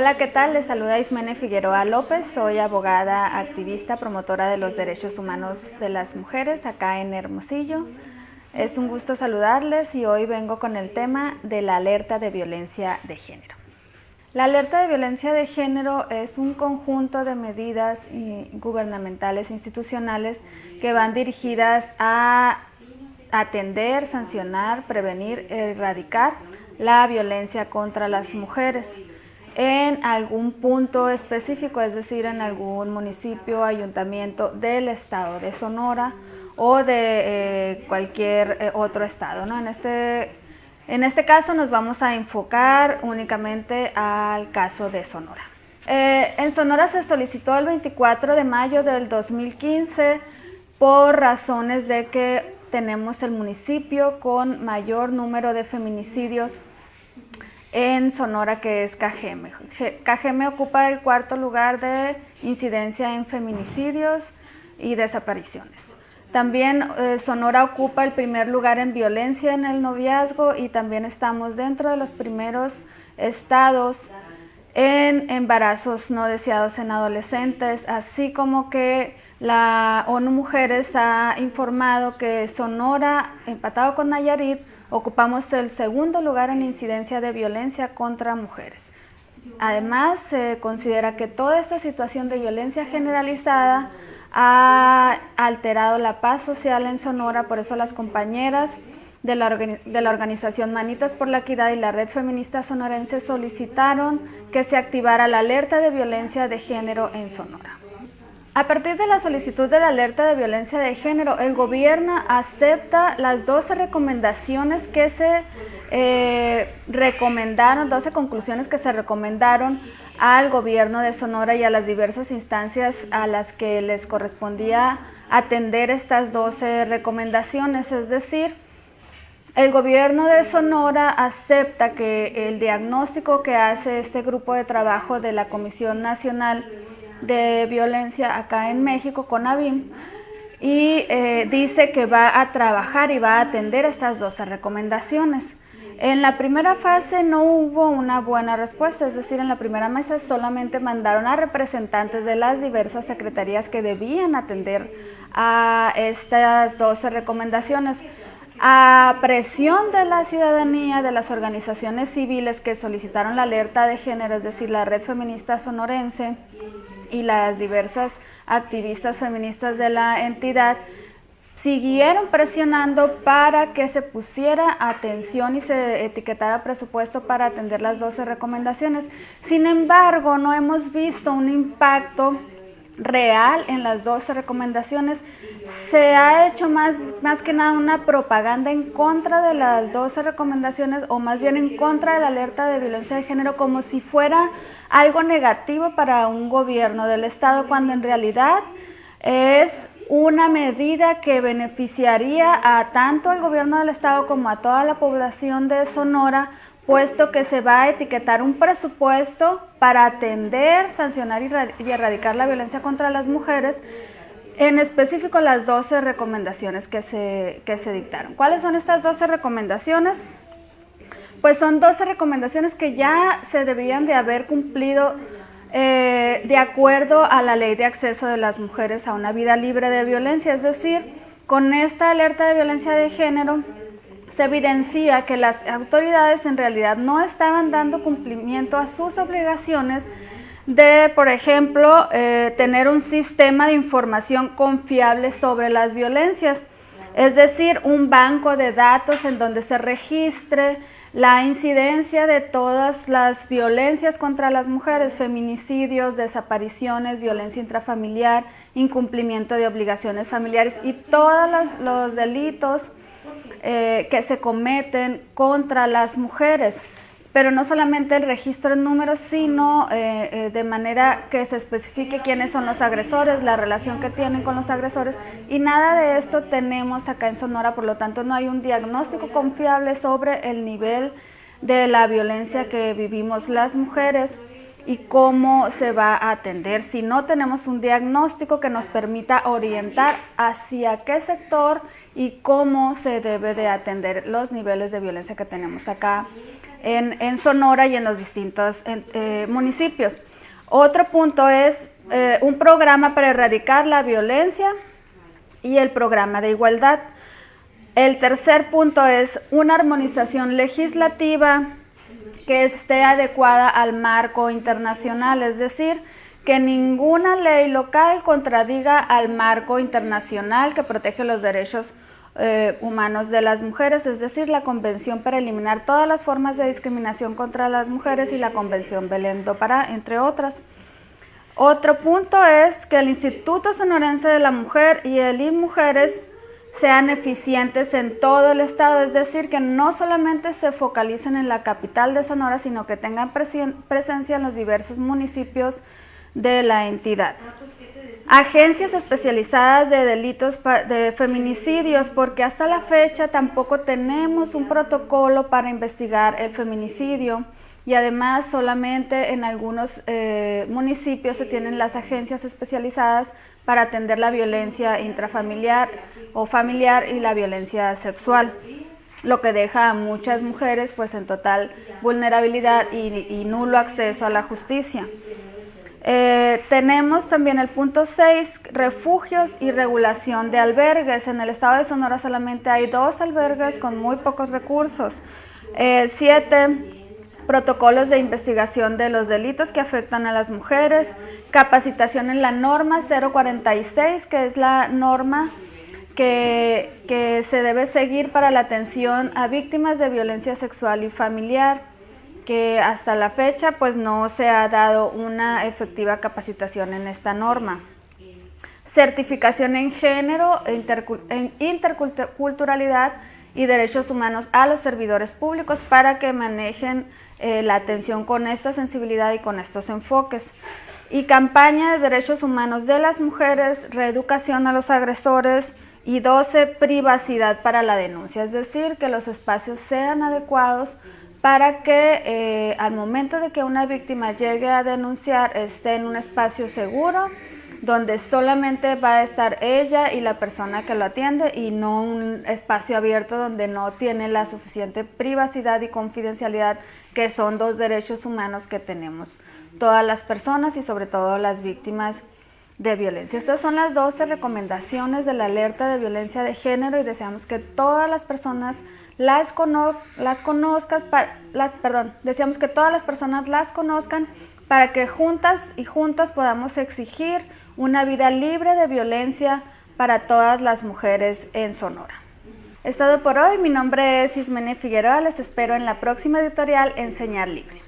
Hola, ¿qué tal? Les saluda Ismene Figueroa López, soy abogada, activista, promotora de los derechos humanos de las mujeres acá en Hermosillo. Es un gusto saludarles y hoy vengo con el tema de la alerta de violencia de género. La alerta de violencia de género es un conjunto de medidas gubernamentales e institucionales que van dirigidas a atender, sancionar, prevenir, erradicar la violencia contra las mujeres en algún punto específico, es decir, en algún municipio, ayuntamiento del estado de Sonora o de cualquier otro estado, ¿no? En este caso nos vamos a enfocar únicamente al caso de Sonora. En Sonora se solicitó el 24 de mayo del 2015 por razones de que tenemos el municipio con mayor número de feminicidios en Sonora, que es Cajeme. Cajeme ocupa el cuarto lugar de incidencia en feminicidios y desapariciones. También Sonora ocupa el primer lugar en violencia en el noviazgo y también estamos dentro de los primeros estados en embarazos no deseados en adolescentes, así como que la ONU Mujeres ha informado que Sonora, empatado con Nayarit, ocupamos el segundo lugar en incidencia de violencia contra mujeres. Además, se considera que toda esta situación de violencia generalizada ha alterado la paz social en Sonora, por eso las compañeras de la organización Manitas por la Equidad y la Red Feminista Sonorense solicitaron que se activara la alerta de violencia de género en Sonora. A partir de la solicitud de la alerta de violencia de género, el gobierno acepta las 12 recomendaciones que se recomendaron, 12 conclusiones que se recomendaron al gobierno de Sonora y a las diversas instancias a las que les correspondía atender estas 12 recomendaciones. Es decir, el gobierno de Sonora acepta que el diagnóstico que hace este grupo de trabajo de la Comisión Nacional de Violencia acá en México, CONAVIM, y dice que va a trabajar y va a atender estas 12 recomendaciones. En la primera fase no hubo una buena respuesta, es decir, en la primera mesa solamente mandaron a representantes de las diversas secretarías que debían atender a estas 12 recomendaciones. A presión de la ciudadanía, de las organizaciones civiles que solicitaron la alerta de género, es decir, la Red Feminista Sonorense y las diversas activistas feministas de la entidad, siguieron presionando para que se pusiera atención y se etiquetara presupuesto para atender las 12 recomendaciones. Sin embargo, no hemos visto un impacto real en las 12 recomendaciones. Se ha hecho más que nada una propaganda en contra de las 12 recomendaciones, o más bien en contra de la alerta de violencia de género, como si fuera algo negativo para un gobierno del estado, cuando en realidad es una medida que beneficiaría a tanto al gobierno del estado como a toda la población de Sonora, puesto que se va a etiquetar un presupuesto para atender, sancionar y erradicar la violencia contra las mujeres, en específico las 12 recomendaciones que se dictaron. ¿Cuáles son estas 12 recomendaciones? Pues son 12 recomendaciones que ya se debían de haber cumplido de acuerdo a la Ley de Acceso de las Mujeres a una Vida Libre de Violencia. Es decir, con esta alerta de violencia de género se evidencia que las autoridades en realidad no estaban dando cumplimiento a sus obligaciones de, por ejemplo, tener un sistema de información confiable sobre las violencias, es decir, un banco de datos en donde se registre la incidencia de todas las violencias contra las mujeres, feminicidios, desapariciones, violencia intrafamiliar, incumplimiento de obligaciones familiares y todos los delitos que se cometen contra las mujeres. Pero no solamente el registro en números, sino de manera que se especifique quiénes son los agresores, la relación que tienen con los agresores, y nada de esto tenemos acá en Sonora. Por lo tanto no hay un diagnóstico confiable sobre el nivel de la violencia que vivimos las mujeres y cómo se va a atender si no tenemos un diagnóstico que nos permita orientar hacia qué sector y cómo se debe de atender los niveles de violencia que tenemos acá en Sonora y en los distintos municipios. Otro punto es un programa para erradicar la violencia y el programa de igualdad. El tercer punto es una armonización legislativa que esté adecuada al marco internacional, es decir, que ninguna ley local contradiga al marco internacional que protege los derechos humanos de las mujeres, es decir, la Convención para eliminar todas las formas de discriminación contra las mujeres y la Convención Belén do Pará, entre otras. Otro punto es que el Instituto Sonorense de la Mujer y el INMujeres sean eficientes en todo el estado, es decir, que no solamente se focalicen en la capital de Sonora, sino que tengan presencia en los diversos municipios de la entidad. Agencias especializadas de delitos de feminicidios, porque hasta la fecha tampoco tenemos un protocolo para investigar el feminicidio y además solamente en algunos municipios se tienen las agencias especializadas para atender la violencia intrafamiliar o familiar y la violencia sexual, lo que deja a muchas mujeres pues en total vulnerabilidad y nulo acceso a la justicia. Tenemos también el punto 6, refugios y regulación de albergues. En el estado de Sonora solamente hay 2 albergues con muy pocos recursos. 7, protocolos de investigación de los delitos que afectan a las mujeres, capacitación en la norma 046, que es la norma que se debe seguir para la atención a víctimas de violencia sexual y familiar, que hasta la fecha pues no se ha dado una efectiva capacitación en esta norma. Certificación en género, en interculturalidad y derechos humanos a los servidores públicos para que manejen la atención con esta sensibilidad y con estos enfoques. Y campaña de derechos humanos de las mujeres, reeducación a los agresores y 12, privacidad para la denuncia, es decir, que los espacios sean adecuados para que al momento de que una víctima llegue a denunciar esté en un espacio seguro donde solamente va a estar ella y la persona que lo atiende y no un espacio abierto donde no tiene la suficiente privacidad y confidencialidad, que son 2 derechos humanos que tenemos todas las personas y sobre todo las víctimas de violencia. Estas son las 12 recomendaciones de la alerta de violencia de género y deseamos que todas las personas deseamos que todas las personas las conozcan para que juntas y juntos podamos exigir una vida libre de violencia para todas las mujeres en Sonora. Es todo por hoy, mi nombre es Ismene Figueroa, les espero en la próxima editorial Enseñar Libre.